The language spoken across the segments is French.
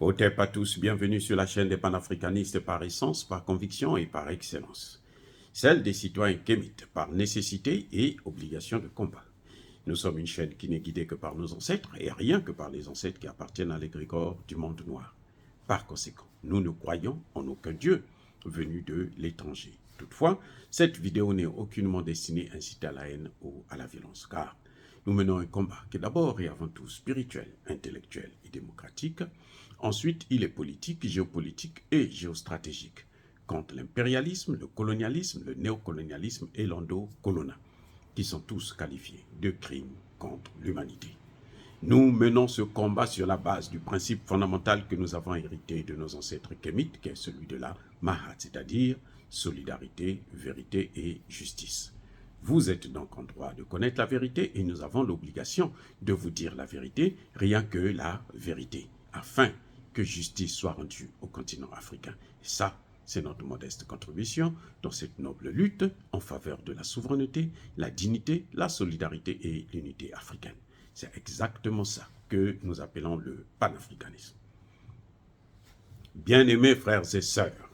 Otep à tous, bienvenue sur la chaîne des panafricanistes par essence, par conviction et par excellence. Celle des citoyens kémites, par nécessité et obligation de combat. Nous sommes une chaîne qui n'est guidée que par nos ancêtres et rien que par les ancêtres qui appartiennent à l'égrégore du monde noir. Par conséquent, nous ne croyons en aucun Dieu venu de l'étranger. Toutefois, cette vidéo n'est aucunement destinée à inciter à la haine ou à la violence, car nous menons un combat qui est d'abord et avant tout spirituel, intellectuel et démocratique. Ensuite, il est politique, géopolitique et géostratégique, contre l'impérialisme, le colonialisme, le néocolonialisme et l'endocolona, qui sont tous qualifiés de crimes contre l'humanité. Nous menons ce combat sur la base du principe fondamental que nous avons hérité de nos ancêtres kémites, qui est celui de la Mahat, c'est-à-dire solidarité, vérité et justice. Vous êtes donc en droit de connaître la vérité et nous avons l'obligation de vous dire la vérité, rien que la vérité, afin que justice soit rendue au continent africain. Et ça, c'est notre modeste contribution dans cette noble lutte en faveur de la souveraineté, la dignité, la solidarité et l'unité africaine. C'est exactement ça que nous appelons le panafricanisme. Bien-aimés frères et sœurs,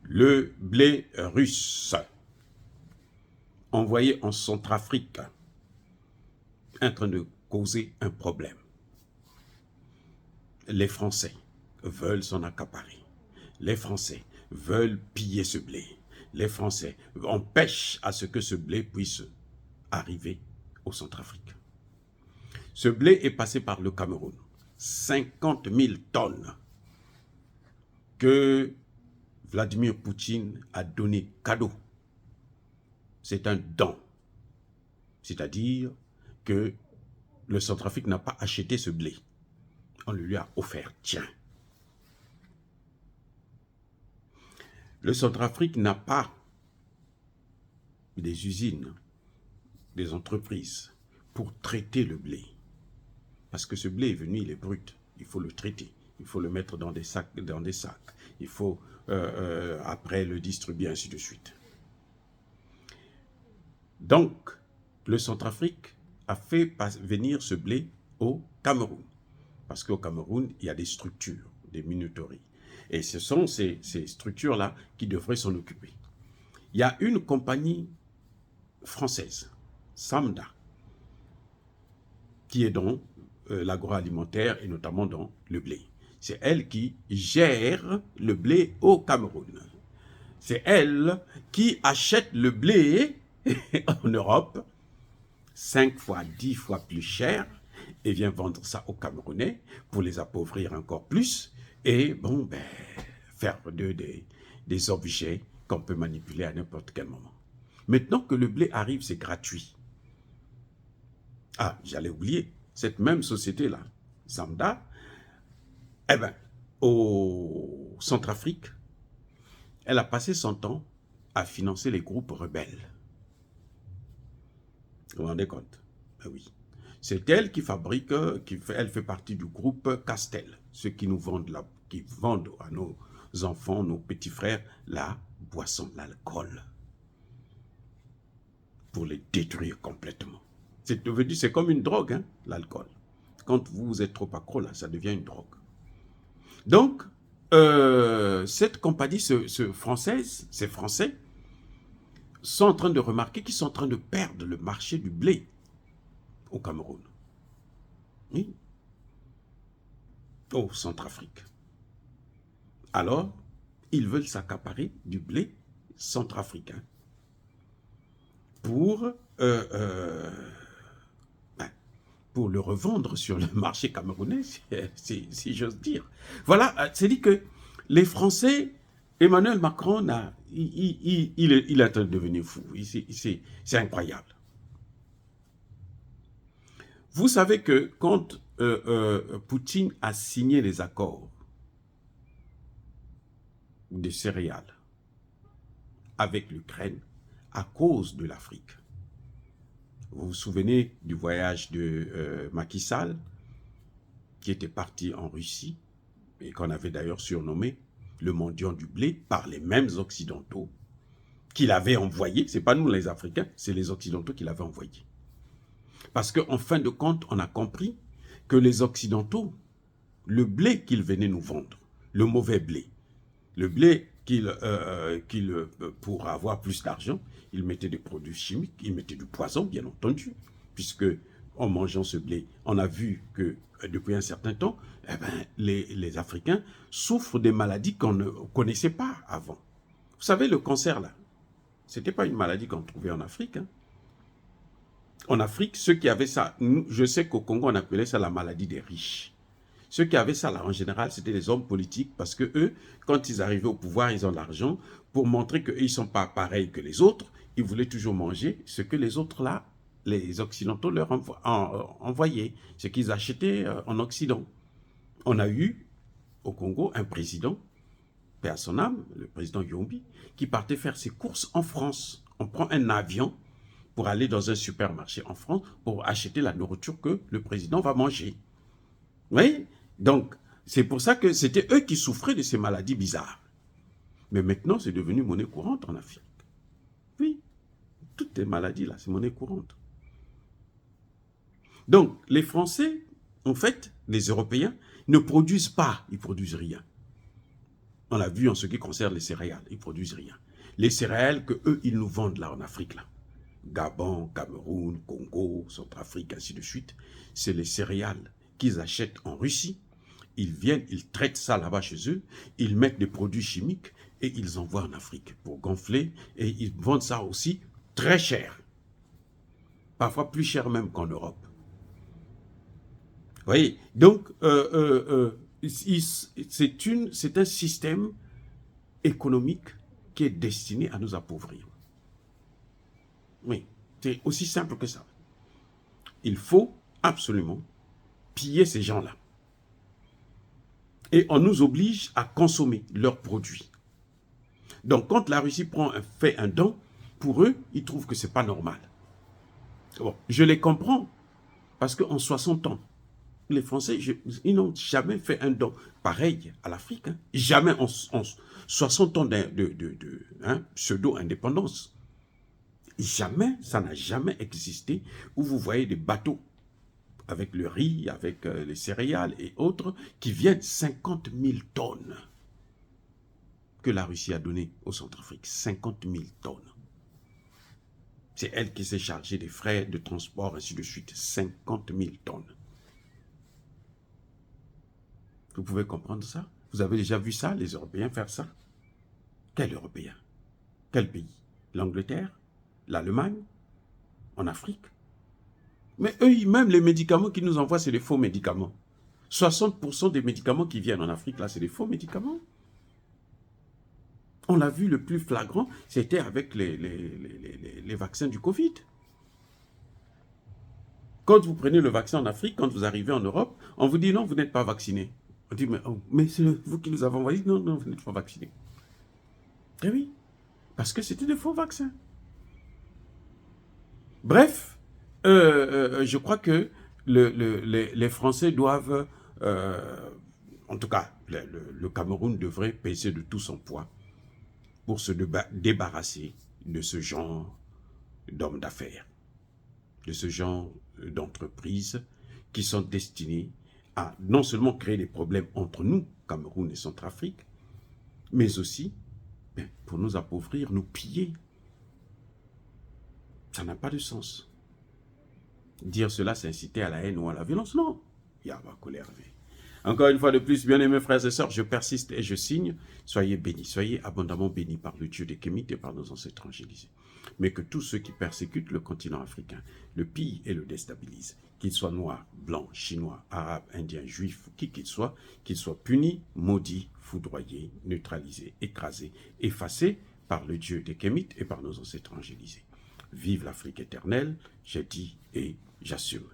le blé russe envoyé en Centrafrique est en train de causer un problème. Les Français veulent s'en accaparer. Les Français veulent piller ce blé. Les Français empêchent à ce que ce blé puisse arriver au Centrafrique. Ce blé est passé par le Cameroun. 50 000 tonnes que Vladimir Poutine a donné cadeau. C'est un don. C'est-à-dire que le Centrafrique n'a pas acheté ce blé. On le lui a offert. Tiens. Le Centrafrique n'a pas des usines, des entreprises pour traiter le blé. Parce que ce blé est venu, il est brut. Il faut le traiter. Il faut le mettre dans des sacs. Il faut après le distribuer, ainsi de suite. Donc, le Centrafrique a fait venir ce blé au Cameroun. Parce qu'au Cameroun, il y a des structures, des minoteries. Et ce sont ces structures-là qui devraient s'en occuper. Il y a une compagnie française, Samda, qui est dans l'agroalimentaire et notamment dans le blé. C'est elle qui gère le blé au Cameroun. C'est elle qui achète le blé en Europe 5 fois, 10 fois plus cher et vient vendre ça aux Camerounais pour les appauvrir encore plus et bon, faire d'eux des objets qu'on peut manipuler à n'importe quel moment. Maintenant que le blé arrive, c'est gratuit. Ah, j'allais oublier, cette même société-là, Samda, au Centrafrique, elle a passé son temps à financer les groupes rebelles. Vous vous rendez compte? Oui. C'est elle qui fabrique, elle fait partie du groupe Castel, ceux qui nous vendent, qui vendent à nos enfants, nos petits frères, la boisson, l'alcool, pour les détruire complètement. C'est comme une drogue, hein, l'alcool. Quand vous êtes trop accro, là, ça devient une drogue. Donc, cette compagnie française, ces Français, sont en train de remarquer qu'ils sont en train de perdre le marché du blé au Cameroun. Oui. Au Centrafrique. Alors, ils veulent s'accaparer du blé centrafricain pour le revendre sur le marché camerounais, si j'ose dire. Voilà, c'est dit que les Français, Emmanuel Macron, il est en train de devenir fou. C'est incroyable. Vous savez que quand Poutine a signé les accords de céréales avec l'Ukraine à cause de l'Afrique, vous vous souvenez du voyage de Macky Sall, qui était parti en Russie, et qu'on avait d'ailleurs surnommé le mendiant du blé par les mêmes Occidentaux qu'il avait envoyé. Ce n'est pas nous les Africains, c'est les Occidentaux qui l'avaient envoyé. Parce qu'en fin de compte, on a compris que les Occidentaux le blé qu'ils venaient nous vendre, le mauvais blé, le blé pour avoir plus d'argent, ils mettaient des produits chimiques, ils mettaient du poison, bien entendu, puisque en mangeant ce blé, on a vu que depuis un certain temps, eh ben, les Africains souffrent des maladies qu'on ne connaissait pas avant. Vous savez, le cancer, là, ce n'était pas une maladie qu'on trouvait en Afrique. Hein. En Afrique, ceux qui avaient ça, je sais qu'au Congo, on appelait ça la maladie des riches. Ceux qui avaient ça, là, en général, c'était les hommes politiques, parce que eux, quand ils arrivaient au pouvoir, ils ont de l'argent, pour montrer qu'eux, ils ne sont pas pareils que les autres, ils voulaient toujours manger ce que les autres, là, les Occidentaux leur envoyaient, ce qu'ils achetaient en Occident. On a eu, au Congo, un président, paix à son âme, le président Yombi, qui partait faire ses courses en France. On prend un avion pour aller dans un supermarché en France pour acheter la nourriture que le président va manger. Oui, donc c'est pour ça que c'était eux qui souffraient de ces maladies bizarres. Mais maintenant, c'est devenu monnaie courante en Afrique. Oui, toutes les maladies là, c'est monnaie courante. Donc, les Français, en fait, les Européens, ne produisent pas, ils produisent rien. On l'a vu en ce qui concerne les céréales, ils produisent rien. Les céréales que eux, ils nous vendent là en Afrique, là. Gabon, Cameroun, Congo, Centrafrique, ainsi de suite, c'est les céréales qu'ils achètent en Russie. Ils viennent, ils traitent ça là-bas chez eux, ils mettent des produits chimiques et ils envoient en Afrique pour gonfler et ils vendent ça aussi très cher. Parfois plus cher même qu'en Europe. Vous voyez, donc c'est un système économique qui est destiné à nous appauvrir. Oui, c'est aussi simple que ça. Il faut absolument piller ces gens-là. Et on nous oblige à consommer leurs produits. Donc, quand la Russie fait un don, pour eux, ils trouvent que ce n'est pas normal. Bon, je les comprends, parce qu'en 60 ans, les Français, ils n'ont jamais fait un don pareil à l'Afrique. Hein. Jamais en 60 ans de pseudo-indépendance. Jamais, ça n'a jamais existé, où vous voyez des bateaux avec le riz, avec les céréales et autres, qui viennent 50 000 tonnes que la Russie a donné au Centrafrique. 50 000 tonnes. C'est elle qui s'est chargée des frais de transport, ainsi de suite. 50 000 tonnes. Vous pouvez comprendre ça? Vous avez déjà vu ça, les Européens faire ça? Quel Européen? Quel pays? L'Angleterre? L'Allemagne? En Afrique? Mais eux, même les médicaments qu'ils nous envoient, c'est des faux médicaments. 60% des médicaments qui viennent en Afrique, là, c'est des faux médicaments. On l'a vu, le plus flagrant, c'était avec les vaccins du Covid. Quand vous prenez le vaccin en Afrique, quand vous arrivez en Europe, on vous dit non, vous n'êtes pas vacciné. On dit, mais c'est vous qui nous avez envoyé, non, vous n'êtes pas vacciné. Eh oui, parce que c'était des faux vaccins. Bref, je crois que les Français doivent, en tout cas, le Cameroun devrait peser de tout son poids pour se débarrasser de ce genre d'hommes d'affaires, de ce genre d'entreprises qui sont destinées à non seulement créer des problèmes entre nous, Cameroun et Centrafrique, mais aussi pour nous appauvrir, nous piller. Ça n'a pas de sens. Dire cela, c'est inciter à la haine ou à la violence. Non. Yahweh colère. Encore une fois de plus, bien-aimés frères et sœurs, je persiste et je signe. Soyez bénis, soyez abondamment bénis par le Dieu des Kémites et par nos ancêtres angélisés. Mais que tous ceux qui persécutent le continent africain, le pillent et le déstabilisent, qu'ils soient noirs, blancs, chinois, arabes, indiens, juifs, qui qu'ils soient punis, maudits, foudroyés, neutralisés, écrasés, effacés par le Dieu des Kémites et par nos ancêtres angélisés. Vive l'Afrique éternelle, j'ai dit et j'assume.